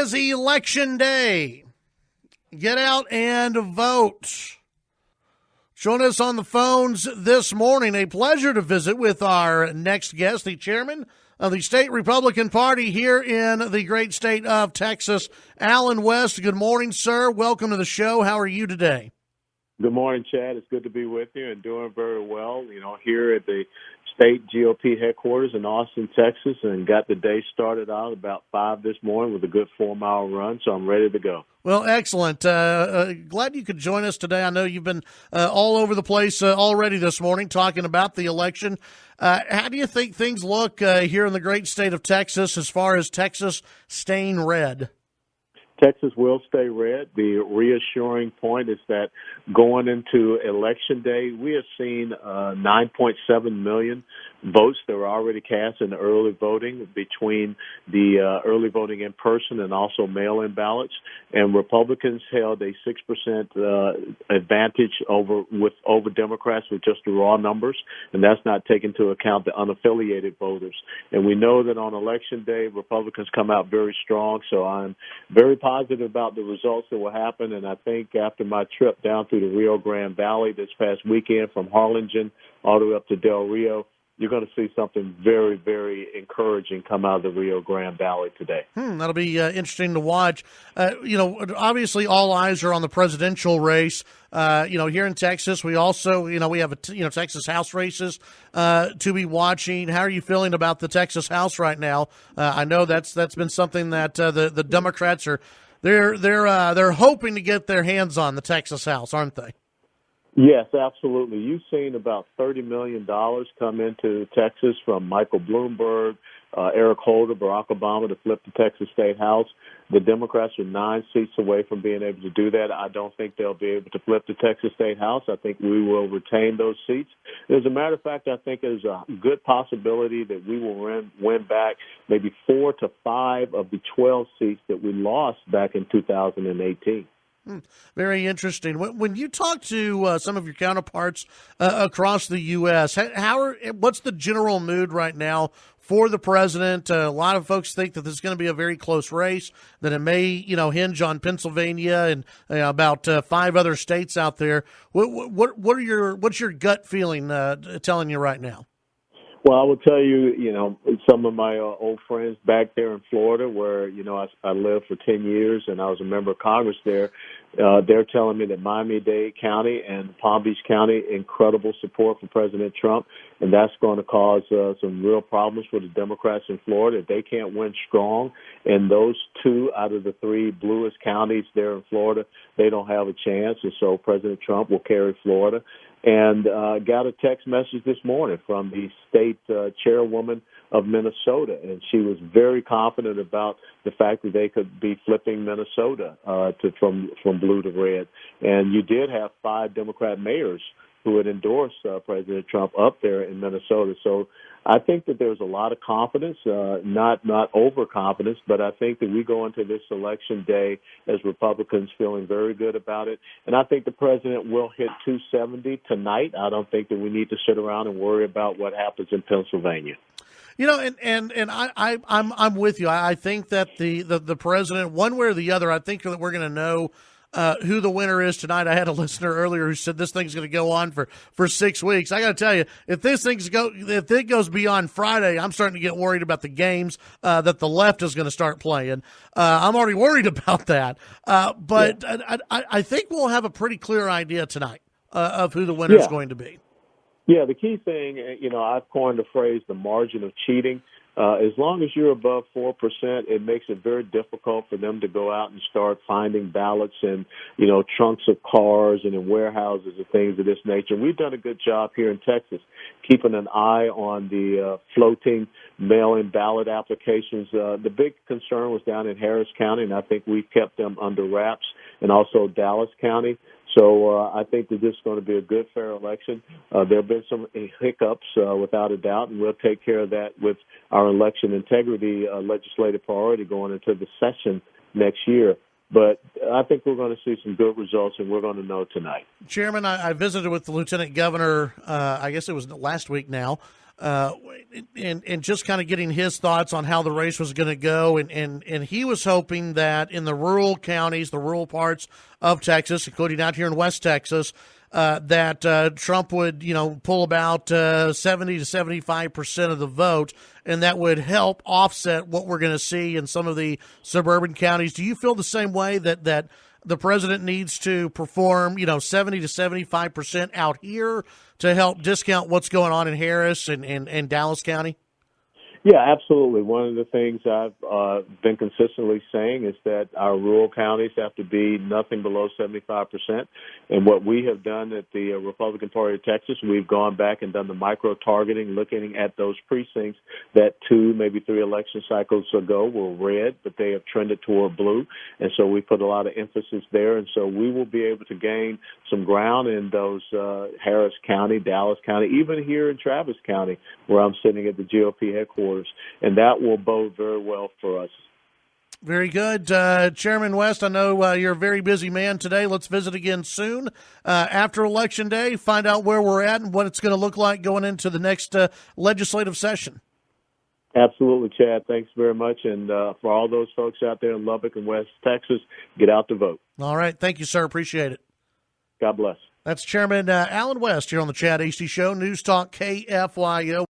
is Election Day. Get out and vote. Join us on the phones this morning. A pleasure to visit with our next guest, the chairman of the state Republican Party here in the great state of Texas, Alan West. Good morning, sir. Welcome to the show. How are you today? Good morning, Chad. It's good to be with you and doing very well. Here at the state GOP headquarters in Austin, Texas, and got the day started out about 5 this morning with a good 4-mile run, so I'm ready to go. Well, excellent. Glad you could join us today. I know you've been all over the place already this morning talking about the election. How do you think things look here in the great state of Texas as far as Texas staying red? Texas will stay red. The reassuring point is that going into Election Day, we have seen 9.7 million votes that were already cast in the early voting between the early voting in person and also mail-in ballots. And Republicans held a 6% advantage over Democrats with just the raw numbers, and that's not taking into account the unaffiliated voters. And we know that on Election Day, Republicans come out very strong, so I'm very positive about the results that will happen. And I think after my trip down through the Rio Grande Valley this past weekend from Harlingen all the way up to Del Rio, you're going to see something very, very encouraging come out of the Rio Grande Valley today. That'll be interesting to watch. Obviously all eyes are on the presidential race. Here in Texas, we also, we have Texas House races to be watching. How are you feeling about the Texas House right now? I know that's been something that the Democrats are they're hoping to get their hands on the Texas House, aren't they? Yes, absolutely. You've seen about $30 million come into Texas from Michael Bloomberg, Eric Holder, Barack Obama to flip the Texas State House. The Democrats are 9 seats away from being able to do that. I don't think they'll be able to flip the Texas State House. I think we will retain those seats. As a matter of fact, I think there's a good possibility that we will win back maybe 4 to 5 of the 12 seats that we lost back in 2018. Very interesting. When you talk to some of your counterparts across the U.S., what's the general mood right now for the president? A lot of folks think that this is going to be a very close race, that it may, hinge on Pennsylvania and about 5 other states out there. What's your gut feeling telling you right now? Well, I will tell you, some of my old friends back there in Florida where, I lived for 10 years and I was a member of Congress there. They're telling me that Miami-Dade County and Palm Beach County, incredible support for President Trump, and that's going to cause some real problems for the Democrats in Florida. If they can't win strong in those 2 out of the 3 bluest counties there in Florida, they don't have a chance, and so President Trump will carry Florida. And got a text message this morning from the state chairwoman of Minnesota, and she was very confident about the fact that they could be flipping Minnesota from blue to red. And you did have 5 Democrat mayors who had endorsed President Trump up there in Minnesota. So I think that there's a lot of confidence, not overconfidence, but I think that we go into this election day as Republicans feeling very good about it. And I think the president will hit 270 tonight. I don't think that we need to sit around and worry about what happens in Pennsylvania. I'm with you. I think that the president, one way or the other, I think that we're going to know who the winner is tonight. I had a listener earlier who said this thing's going to go on for 6 weeks. I got to tell you, if it goes beyond Friday, I'm starting to get worried about the games that the left is going to start playing. I'm already worried about that. But yeah. I think we'll have a pretty clear idea tonight of who the winner is going to be. Yeah, the key thing, I've coined the phrase the margin of cheating. As long as you're above 4%, it makes it very difficult for them to go out and start finding ballots in, trunks of cars and in warehouses and things of this nature. We've done a good job here in Texas keeping an eye on the floating mail-in ballot applications. The big concern was down in Harris County, and I think we've kept them under wraps, and also Dallas County. So I think that this is going to be a good, fair election. There have been some hiccups, without a doubt, and we'll take care of that with our election integrity legislative priority going into the session next year. But I think we're going to see some good results, and we're going to know tonight. Chairman, I visited with the lieutenant governor, I guess it was last week now, and just kind of getting his thoughts on how the race was going to go. And he was hoping that in the rural counties, the rural parts of Texas, including out here in West Texas, that Trump would, pull about 70 to 75% of the vote, and that would help offset what we're going to see in some of the suburban counties. Do you feel the same way that the president needs to perform, 70 to 75% out here to help discount what's going on in Harris and Dallas County? Yeah, absolutely. One of the things I've been consistently saying is that our rural counties have to be nothing below 75%. And what we have done at the Republican Party of Texas, we've gone back and done the micro-targeting, looking at those precincts that 2, maybe 3 election cycles ago were red, but they have trended toward blue. And so we put a lot of emphasis there. And so we will be able to gain some ground in those Harris County, Dallas County, even here in Travis County, where I'm sitting at the GOP headquarters. And that will bode very well for us. Very good. Chairman West, I know you're a very busy man today. Let's visit again soon after Election Day, find out where we're at and what it's going to look like going into the next legislative session. Absolutely, Chad. Thanks very much. And for all those folks out there in Lubbock and West Texas, get out to vote. All right. Thank you, sir. Appreciate it. God bless. That's Chairman Alan West here on the Chad Hasty Show, News Talk KFYO.